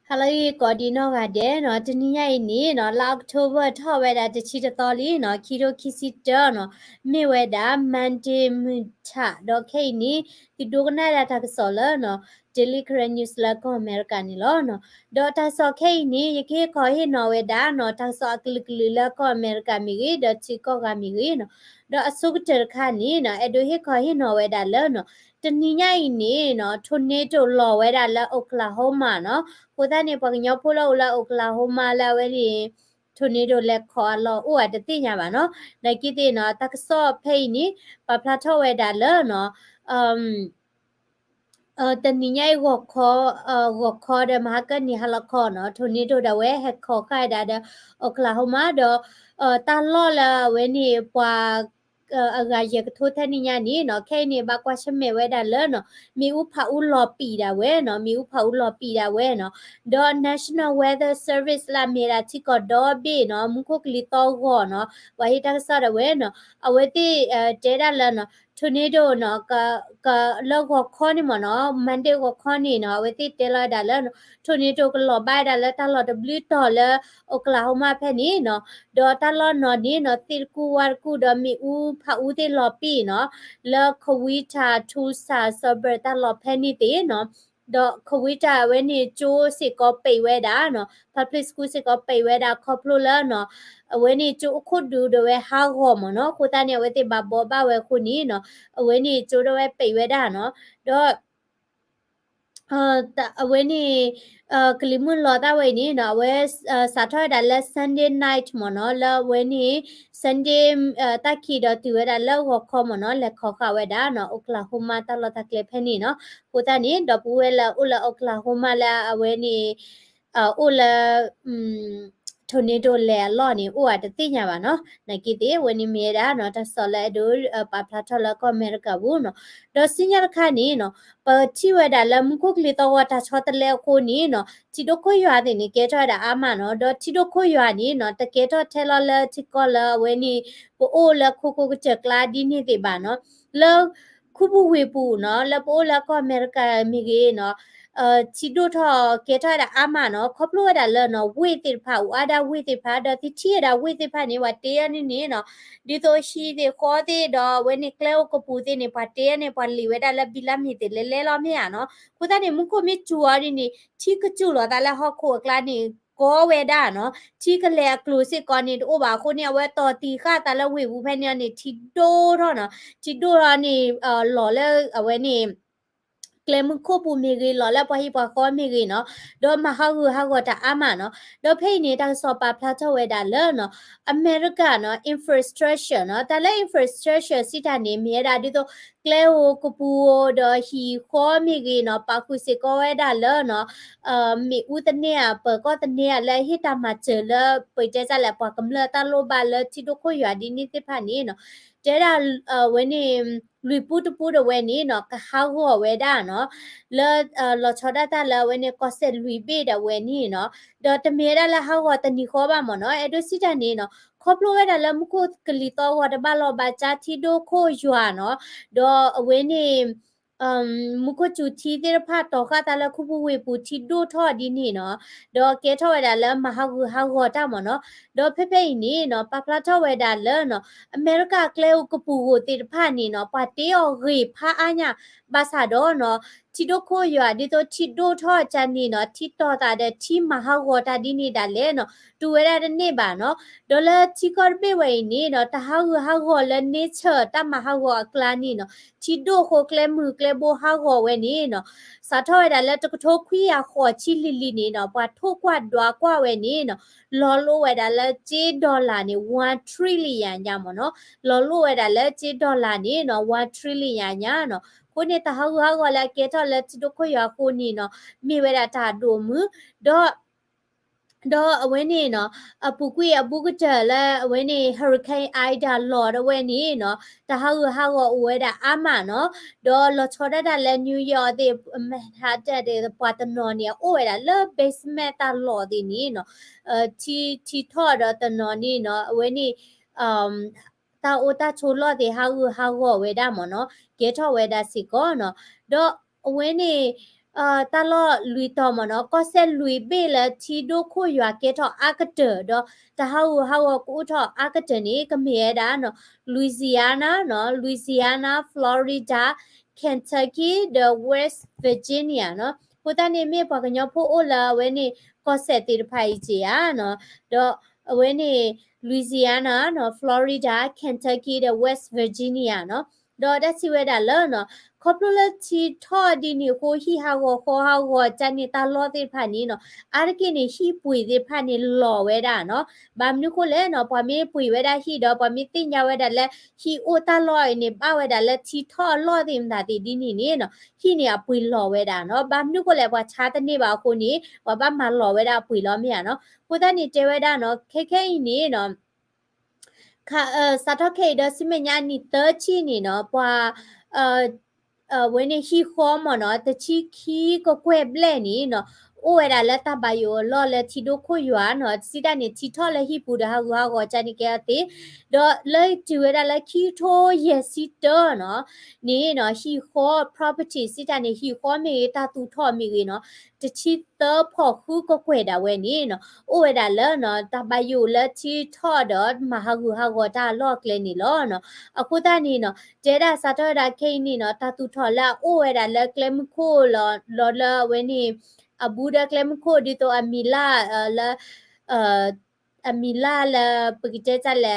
Hello, Cordino Gade, not Nia, no, October, Tower at the Chitatoli, no, Kido Kissitono, Miweda, Mante Muta, Dokani, the Dugana Taxola, no, Delicaran News Laco Americanilo, Dota Sokani, Yaki Koi, no, Weda, no, Taxoclilaco America Migi, the Chico Gamigino, the Asukter Canina, Edu Hiko, no, Weda Lerno, the Nina ini, no, tornado law, Weda La Oklahoma, no. ကိုသားနေပကညဖလိုလာအိုကလာဟိုမာလာဝဲဒီထိုနေတို့လက်ခေါ်လောအိုအတတိညာပါနော်လိုက်ကိတိနော်တက်ဆော့ဖိနီပပလာထောဝဲဒါလောနော်တနည်းရိုးခေါ်တဲ့မှာကနီဟာလခေါ်နော်ထိုနေတို့တော့ဝဲဟက်ခေါ်ခိုင်ဒါအိုကလာဟိုမာတော့တာလောလာဝဲနေပွာအဂါရကထိုထနီညာနီနော်ခဲနေဘကွာရှမဲဝဲဒါလောနော်မီဥဖာဥလော်ပီဒါဝဲနော်မီဥဖာဥလော်ပီဒါဝဲနော်ဒေါ် National Weather Service လာမေရာချီကောဒေါ်ဘေနော်မခုကလီတော့ဂောနော်ဝဟိတာဆရဝဲနော်အဝဲတိတဲဒါလောနော်tornado no ka logo khoni mo no mande go khoni no weti tela dala no tornado ko lo ba dala ta lo w dollar oklahoma phe ni no do ta lo no ni no tir ku war ku do mi u pha u te lo pi no la khwita thu sa sober ta lo phe ni te no do khwita we ni chu si ko pe we da no public school si ko pe we da khoplo la no အဝဲနေကျိုခုဒူဒဝဲဟာဂောမနော်ကိုတနေဝဲတိဘဘောဘဝဲခုနီနော်အဝဲနေကျိုဒဝဲပိဝဲဒါနော်တော့အဝဲနေကလီမွန်လောတာဝဲနေနော်ဝဲစာထော်ဒါလက် Sunday night မနော်လဝဲနေ Sunday တခီတော့တူဝဲဒါလောက်ခေါ်မနော်လက်ခေါ်ခဝဲဒါနော် Oklahoma တလောတကလေဖဲနေနော်ကိုတနေတော့ဘူးဝဲလာဥလာ Oklahoma လာအဝဲနေဥလာtornado le lo ni o at ti nya ba no na ki ti when ni me da no ta so le do pa pla tho la ko america bu no do sinya kha ni no pa chi we da la mu ko kli to wa ta cho ta le ko ni no chi do ko ywa de ni ke tho da a ma no do chi do ko ywa ni no ta ke tho the lo le chi ko la we ni po o la ko ko che kla di ni ti ba no le khu bu we pu no le po la ko america mi ge no ချီဒိုထောကေထတာအမနော်ခေါပလိုရတာလနော်ဝေတိဖာဝါဒဝေတိဖာဒတိချီရတာဝေတိဖာနေဝတေးရနေနေနော်ဒီတော့ရှိတဲ့ခေါ်တဲ့တော့ဝဲနေကလောကပူတဲ့နေပါတေးနေပါလီဝဲတာလဘီလာမီတဲ့လဲလဲလောမရနော်ကိုတဲ့နေမခုမချူရနေချီကကျူလောတာလဲဟော့ခိုကလာနေကိုဝဲတာနော်ချီကလေကလူစစ်ကောနေအိုပါခုနေဝဲတော်တီခတာလဲဝေဘူးဖဲနေနေချီတိုးတော့နော်ချီတိုးရနေလော်လဲအဝဲနေကလမခုပူမီရီလော်လာပဟိပခေါ်မီရီနော်ဒေါ်မဟာဟူဟာဂတာအမနော်ဒေါ်ဖိနေတောင်စောပါဖလာချဝဲတာလဲနော်အမေရိကနော် infrastructure နော်တလဲ infrastructure စီတာနေမြေတာဒီတော့ကလဲဟိုကပူဒေါ်ဟီခေါ်မီရီနော်ပါခုစီကောဝဲတာလဲနော်မီဦးတနေပကောတနေလဲဟိတာမချေလဲပိတဲကြလဲပကမလတာလိုပါလဲချီတို့ခွရွာဒီနိတိဖာနေနော်တဲတာဝဲနေလူပူတပူတဝဲနေနော်ကဟာဟောဝဲတာနော်လောချောဒတာလာဝဲနေကောဆက်လူပေတဝဲနေနော်ဒေါ်တမေရလာဟာဟောတနီခေါ်ပါမနော်အဲ့ဒိုစီတနေနော်ခေါပလိုဝဲတာလမခုကလီတော့ဝတဘလောဘာချာတီဒိုခိုယွာနော်ဒေါ်အဝဲနေမခုချူတီတဲ့ဖတ်တော့ခတာလခုပူဝေပူတီဒိုထော်ဒီနေနော်ဒေါ်ကဲထော်ဝဲတာလမဟာဂူဟာဂောတာမနော်ဒေါ်ဖေဖေနေနော်ပပလာထော်ဝဲတာလနော်အမေရိကကလဲကပူကိုတေဖာနေနော်ပါတေယောဂေဖာအညာဘာသာတော့နော်ချီဒိုခိုရွာဒီတော့ချီဒိုထောချန်နီနော်ချီတော်တာတဲ့ချီမဟာဂောတာဒီနေတာလဲနော်တူဝဲတဲ့နေပါနော်ဒေါ်လာချီကော်ပေဝဲနေနော်တဟာဂောလဲနေချတမဟာဂောကလာနီနော်ချီဒိုခိုကလဲမှုကလဲဘိုဟာဂောဝဲနေနော်စာထောရတာလဲတကထိုခွီယာခေါ်ချီလီလီနေနော်ပွားထိုးကွာဒွာကွာဝဲနေနော်လော်လိုဝဲတာလဲဂျေဒေါ်လာနေ1 trillion ညမနော်လော်လိုဝဲတာလဲဂျေဒေါ်လာနေနော်1 trillion ညနော်ကိုနေတာဟာကလည်းကဲတော့လက်တို့ခွရကိုနေနော်မိဝဲတာဒိုမှုတော့အဝင်းနေနော်အပူကွေအပူကတလဲအဝင်းနေ hurricane ida လော်တော့ဝဲနေနော်တဟာကဝဲတာအမနော်တော့လော်ချော်တာလဲ new york တဲ့ဟာတဲ့ပတ်တနော်နေအိုဝဲတာလဲ basement တာလော်ဒီနေနော်ချီထော်တော့တနော်နေနော်အဝင်းနေတာအိုတာချိုလော်တဲ့ဟာဝဲတာမနော်ကေထော်ဝဲတာစီကောနော်တော့အဝင်းနေ ตลอดลุยต่อมาเนาะก็เส้นลุยเบลทีโดคุยว่าเกทออากาเตอดแต่เฮากูทออากาเตอนี่ก็มีดาเนาะลุยเซียนาเนาะลุยเซียนาฟลอริดาเคนทักกี้เดอะเวสต์เวอร์จิเนียเนาะพุทธานี่มีปากญอพูโอลาเวนี่ก็เสติรภัยจีอ่ะเนาะเดเวนี่ลุยเซียนาเนาะฟลอริดาเคนทักกี้เดอะเวสต์เวอร์จิเนียเนาะดัชสิเวดาเลเนาะคอปลูเลทีทอดีนี่โคฮีฮาวโคฮาวจันนี่ตาลอติพานี่เนาะอาร์กินี่ฮีปุยติพานี่หล่อเวดาเนาะบามนี่โคเลเนาะปามีปุยเวดาฮีดอปามีติญญาเวดาเลฮีโอตาลอยนี่ป้าเวดาเลทีทอลอติมดาติดีนี่เนาะฮีนี่ปุยหล่อเวดาเนาะบามนี่โคเลว่าชาตนี่บ่าคนนี้ว่าบ้ามาหล่อเวดาปุยล้อเมียเนาะพุทธานี่เจเวดาเนาะเคนี่เนาะค่ะสาทอเคเดซิเมญานี่เตอร์ชีนี่เนาะปว่าwhen he home no the chi ko kwe ble ni no o era la ta ba yo lo le thi do kho ywa no si da ni thi tho le hi pu da ha go cha ni ke ate do le tu era la ki tho yes si to no ni no he ho property si da ni he ho me ta tu tho mi gi no the chi to pho khu ko kwe da we ni no o era la no ta ba yo le thi tho do ma ha go ta lo kle ni lo no aku ta ni no เจดาซาตอดาเคนี่เนาะตาตุทอละโอเอดาละเคลมโคลอละเวนี่อบูดาเคลมโคดิโตอามิลาละเอ่ออามิลาละปกิเจจะละ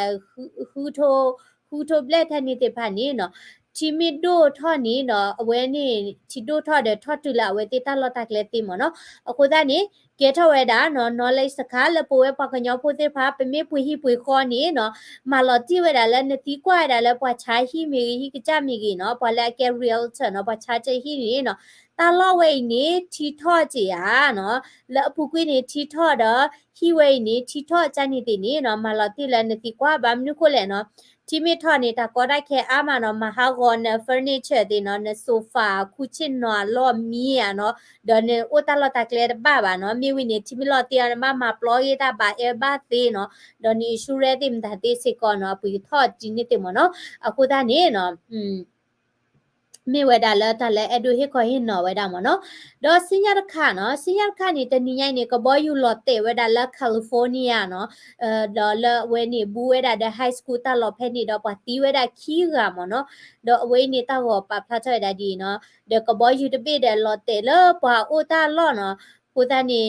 ฮูโทเบลทันนี่เตพานี่เนาะชิมิโดทอนี้เนาะเวนี่ชิโดทอเดทอตุละเวติตาลอตาเคลติมเนาะအခုဒါนี่เกทเวดาเนาะ knowledge สขาละปวยปะกะญอโพเตพาเปเมปุยฮิปุยคอนี่เนาะมาลอติเวดาละนติกว่าดาละปะชาฮิมีฮิกะจามีกิเนาะปะละแก real เถเนาะปะชาเจฮินี่เนาะตาลอเวนี่ทีทอจิอ่ะเนาะละปุกุนี่ทีทอดอฮิเวนี่ทีทอจานี่ตินี่เนาะมาลอติละนติกว่าบามนุโคเลเนาะที่มีทอนี่ตาก็ได้แค่อามาเนาะมาฮากอนเฟอร์นิเจอร์ติเนาะในโซฟาคุชินเนาะล้อมีอ่ะเนาะเดนโอตาลอตาเคลบ้าบาเนาะมีวินิที่มีลอเตียนมาปลอยตาบาเอบ้าตีเนาะเดนอิชูเรติมตาติสิกอนเนาะปุยทอจินิติมเนาะအခုဒါနေเนาะမေဝဒါလာတလဲအဒူဟေခေါ်ဟင်နော်ဝဒါမနော်ဒေါ်စင်ရခါနော်စင်ရခါနေတနိညိုင်နေကဘောယူလော်တေဝဒါလာကယ်လီဖိုးနီးယားနော်ဒေါ်လာဝဲနေဘူးဝဒါဒဟိုက်စကူတာလော်ဖဲနေတော့ပါတီဝဒါခီးကမနော်ဒေါ်အဝဲနေတာဟောပါဖလာချေဒါဒီနော်ဒေကဘောယူတပိတဲ့လော်တေလပွာအိုတာလော်နော်ကိုတာနေ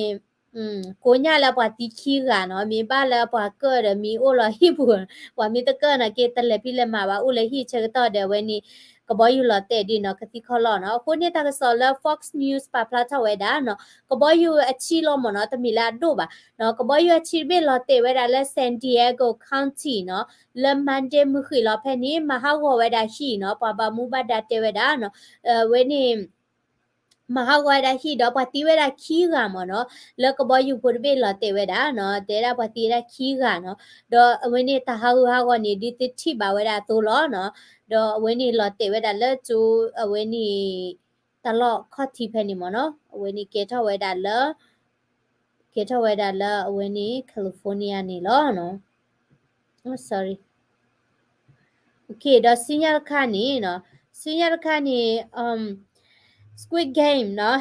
ကိုညာလာပွာတီခီးကနော်မြေပါလာပွာကောရမီအိုလာဟိဘူပွာမီတကနာကေတလဲပြလဲမှာပါအိုလေဟိချက်တော့တယ်ဝဲနေကဘောယူလာတဲ့ဒီနော်ကတိခေါ်လောနော်ခုနေတာကဆော်လာ Fox News ပါပလာထဝဲဒါနော်ကဘောယူအချီလောမနော်တမီလာတို့ပါနော်ကဘောယူအချီဘေလာတဲ့ဝဲဒါလဲ San Diego County နော်လမန်တေမှုခီလာဖဲနေမဟာဝဝဲဒါရှိနော်ပပမူဘဒတဲ့ဝဲဒါနော်ဝဲနေမဟာဝဒဟီတော့ပတိဝဒခီးကမနော်လကဘယူပုဘေလာတေဝဒနော်တေရပတိရခီးကနော်တော့ဝိနေတဟာဟာကနေဒီတိတိပါဝဒသို့လောနော်တော့ဝိနေလာတေဝဒလက်ကျူဝိနေတလော့ခတ်တီဖဲနေမနော်ဝိနေကေထဝဒလဝိနေကယ်လီဖိုးနီးယားနေလောနော် oh sorry okay တော့စင်ရခါနေနော်စင်ရခါနေSquid Game เนาะ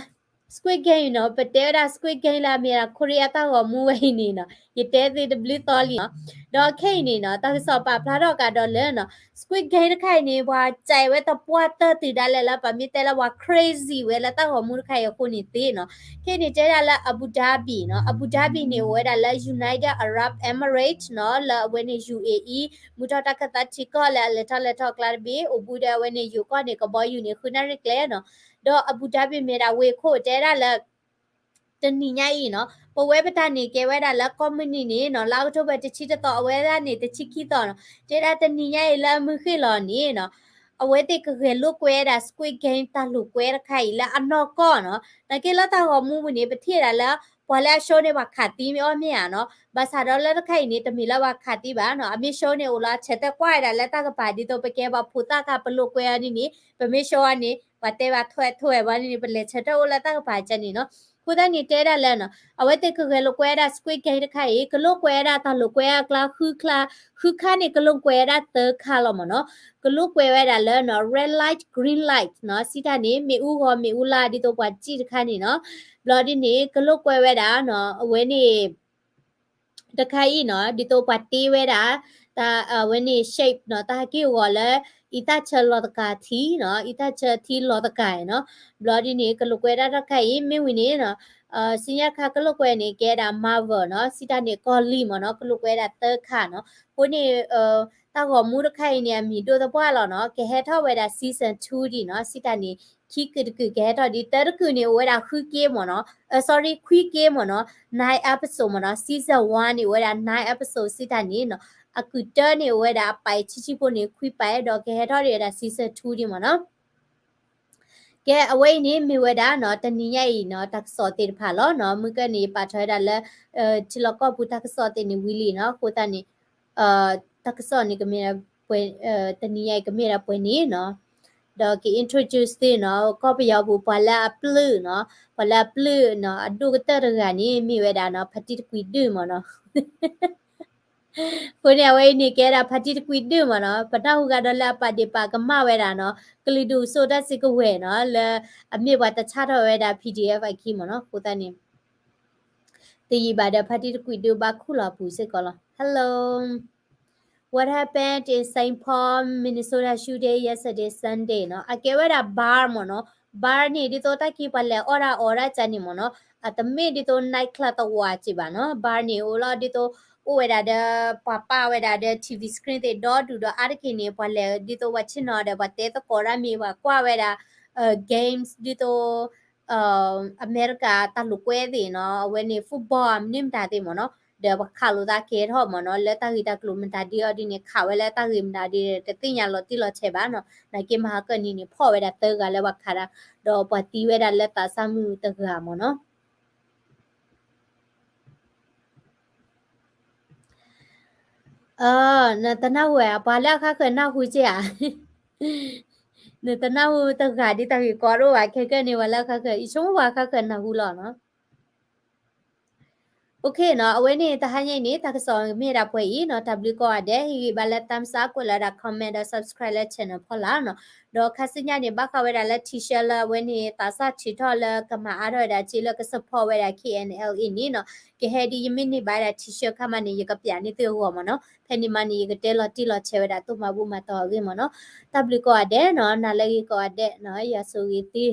Squid Game เนาะปะเตดา Squid Game လာမြေကိုရီးယားတော့မူဝိနေเนาะယတဲသေးတဘလီတော်လီเนาะဒေါ်ခိနေเนาะတာဆောပါဖလာတော့ကတော့လဲเนาะ Squid Game ခိုင်နေဘွာကြိုင်ဝဲတော့ပွားတတီဒါလဲလာပမီတဲလာဝါ crazy ဝဲလာတော့မူခိုင်ရခုနေသေးเนาะခိနေတဲလာအဘူဒါဘီเนาะအဘူဒါဘီနေဝဲဒါလာ United Arab Emirates เนาะလာဝဲနေ UAE မူတတကတချီကလာလက်ထကလာဘီအဘူဒါဝဲနေယူကနေကဘောယူနေခုနာရကလဲเนาะတော့အဘူဒါဘီမေရာဝေခိုတဲရလာတနီညိုင်နော်ပဝဲပတနေကဲဝဲတာလက်ကောမနီနေနော်လောက်ထုတ်ပဲတချီတော့အဝဲတာနေတချီခီတော့နော်တဲရတနီညိုင်လာမခိလောနေနော်အဝဲတေကခဲလုကွဲတာ Squid Game တလူကွဲရခိုင်လာအနော်ကောနော်တကယ်လာတော့မူမနေပတိရလာပွာလာရှိုးနေပါခတ်တီမျောမြရနော်ဘာသာတော့လက်ခိုင်နေတမီလာပါခတ်တီပါနော်အမေရှိုးနေဦးလားချက်တဲ့ကွာရလက်တကပါဒီတော့ပကဲပါဖူတာကပလုကွဲရနေပမေရှိုးကနေ ว่าแต่ว่าถ้วยว่านี่เป็นเลเชตโอละตาก็ปาจันนี่เนาะกูตานี่เตได้แล้วเนาะเอาไว้แต่คือลูกแกได้สควิดแกได้ไข่ก็ลูกแกได้ตาลูกแกกลาคือค่านี่ก็ลูกแกได้เตอค่าละมั้งเนาะก็ลูกแกได้แล้วเนาะ red light green light เนาะสิตานี่มีอูก็มีอูลาดิตัวกว่าจีค่านี่เนาะบลอดินี่ก็ลูกแกได้เนาะเว้นี่ตะไคร้เนาะดิตัวปัตตีเวดาตาวันนี้ shape เนาะตากี้วอลเลยอีตาเชลอตกาทีเนาะอีตาเชทีลอตกาเนาะบลอดีนี่กลุกเวดาตะไคร้ไม่วินี่เนาะสิญญาค่ะกลุกเวนี่แกดามาเวอร์เนาะสิตานี่กอลีมเนาะกลุกเวดาเตอร์ค่ะเนาะคนนี้ตาก็มูตะไคร้เนี่ยมีดูตะบ้าหรอเนาะแกเฮทอเวดาซีซั่น2ดีเนาะสิตานี่คิกคือแกทอดีเตอร์คือนี่เวดาคือเกมเนาะsorry quick game เนาะ9 episode เนาะ season 1นี่เวลา9 episode สิตานี่เนาะအခုတက်နေဝဲတာပိုင်ချိဖို့နေခွိပိုင်တော့ကဲတော့ရတာ season 2ဒီမှာနော်ကဲအဝိနေမိဝဲတာနော်တနီရိုက်နော်တက်စောတေဖာလောနော်မကနေပါထွဲတာလဲချီလကောပူတက်စောတေနေဝီလီနော်ကိုတနေတက်စောနေကမေပွဲတနီရိုက်ကမေရပွဲနေနော်တော့က introduce တဲ့နော်ကောပရောက်ဘူးပလာပလူနော်ပလာပလူနော်အဒုကတရကနေမိဝဲတာနော်ဖတိကွီဒူမနော်ကိုနေဝဲနေကဲတာဖတိကွီဒူမနော်ပတဟုကတော့လာပါဒီပါကမဝဲတာနော်ကလီဒူဆိုဒစစ်ကဝဲနော်လဲအမြစ်ဝတခြားတော့ဝဲတာ PDF အိုက်ခီမနော်ကိုတနေတီပါတဲ့ဖတိကွီဒူပါခုလာပူစစ်ကောလား Hello What happened in St. Paul, Minnesota shooting yesterday Sunday เนาะအကဲဝဲတာ bar မနော် bar နေဒီတော့တက်ကြီးပါလဲ aura ချန်နေမနော်အတမေဒီတော့ night club တော့ဝါကြည့်ပါနော် bar နေဟိုလာဒီတော့ဝဲတာတဲ့ပဝဲတာတဲ့ TV screen တဲ့တော့ဒူတော့အားကိနေပါလဲဒီတော့ဝချင်းတော့တဲ့ဘာတဲတော့ကောရမီပါကွာဝဲတာgames ဒီတော့အမေရိကတလူကွဲတယ်နော်ဝဲနေ football မြင့်တာတယ်မနော်เดี๋ยวข่าวรู้ตาเคทอมเนาะแล้วตากีตากลุ่มมันตาดีอดิเนี่ยข่าวไว้แล้วตากีมันตาดีแต่ติญาลอติลอเฉบ้าเนาะในเกมหาเกินนี่พ่อไว้ดาเตอร์กันแล้วว่าคาราดอปะตีไว้ดาแล้วตาซามูตะกามเนาะนะตะนาหวยปาแล้วค่ะเคยนาหุยเจียเนี่ยตะนาหูตะกาดิตากีกอโรว่าเคนี่ว่าแล้วค่ะเคยอีชงว่าค่ะเคยนาหูลอเนาะโอเคเนาะเอาไว้นี่ตาให้นี่ตากสอนมีรับไว้อีเนาะ W ก็ได้ฮีบาลตามซากวละดาคอมเมนต์และ subscribe และ channel พอละเนาะดอกคัสิญญานี่บักเอาไว้ดาและ t-shirt ละไว้นี่ตาซาชิทอละกะมาอาดอดาจิละก็ support ไว้ดา KNL อีนี่เนาะကဲဟဲဒီယမင်းနေပါတာ t-shirt ခမနေရကပြနေတေဟောမနော်ဖဲနေမနေရကတဲလတီလချဲဝတာတူမဘူးမတော်ကြီးမနော် W ก็ได้เนาะนาเลก็ได้เนาะยาสูกี